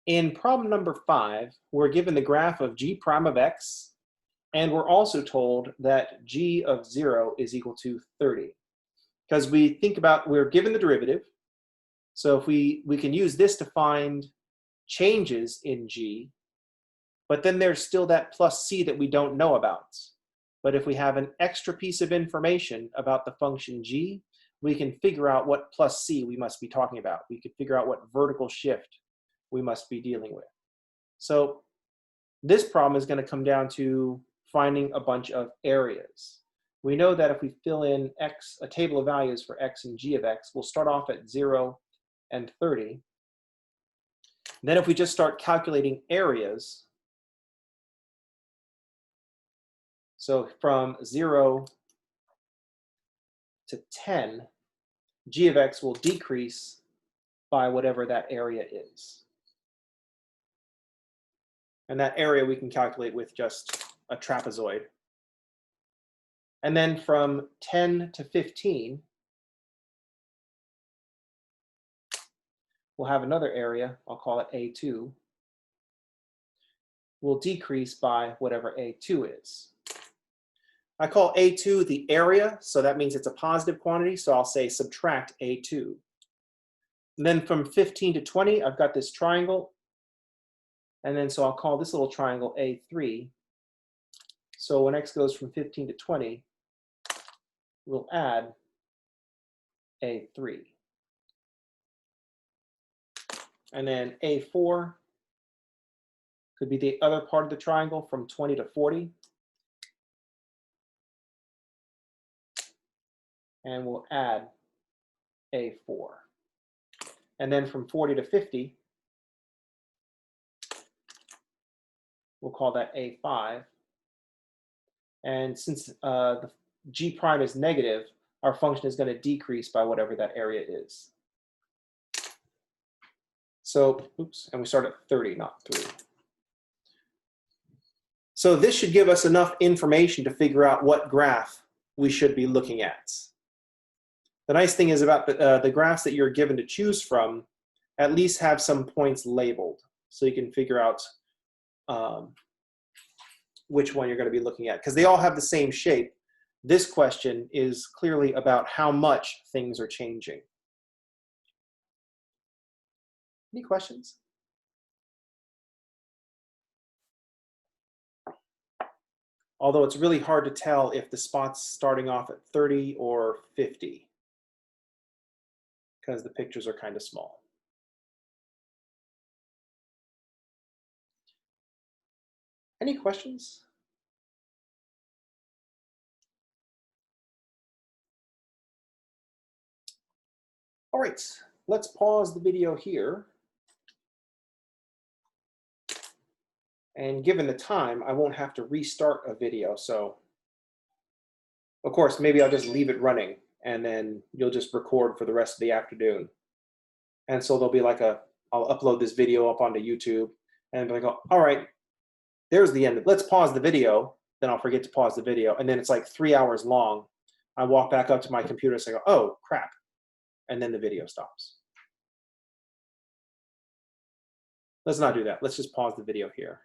In problem number 5, we're given the graph of g prime of x, and we're also told that g of 0 is equal to 30. Because we think about, we're given the derivative, so if we can use this to find changes in g, but then there's still that plus c that we don't know about. But if we have an extra piece of information about the function g, we can figure out what plus c we must be talking about. We can figure out what vertical shift we must be dealing with. So this problem is going to come down to finding a bunch of areas. We know that if we fill in x, a table of values for x and g of x, we'll start off at 0 and 30. Then if we just start calculating areas, so from 0 to 10, g of x will decrease by whatever that area is. And that area we can calculate with just a trapezoid. And then from 10 to 15, we'll have another area, I'll call it A2, will decrease by whatever A2 is. I call A2 the area, so that means it's a positive quantity, so I'll say subtract A2. And then from 15 to 20, I've got this triangle, and then so I'll call this little triangle A3. So when x goes from 15 to 20, we'll add A3. And then A4 could be the other part of the triangle from 20 to 40. And we'll add A4. And then from 40 to 50, we'll call that A5. And since the g prime is negative, our function is going to decrease by whatever that area is. So, oops, and we start at 30, not 3. So this should give us enough information to figure out what graph we should be looking at. The nice thing is about the graphs that you're given to choose from at least have some points labeled, so you can figure out which one you're going to be looking at, because they all have the same shape. This question is clearly about how much things are changing. Any questions? Although it's really hard to tell if the spot's starting off at 30 or 50, because the pictures are kind of small. Any questions? All right, let's pause the video here. And given the time, I won't have to restart a video. So of course, maybe I'll just leave it running and then you'll just record for the rest of the afternoon. And so there'll be like I'll upload this video up onto YouTube and be like, oh, all right, there's the end. Let's pause the video. Then I'll forget to pause the video. And then it's like 3 hours long. I walk back up to my computer and say, oh, crap. And then the video stops. Let's not do that. Let's just pause the video here.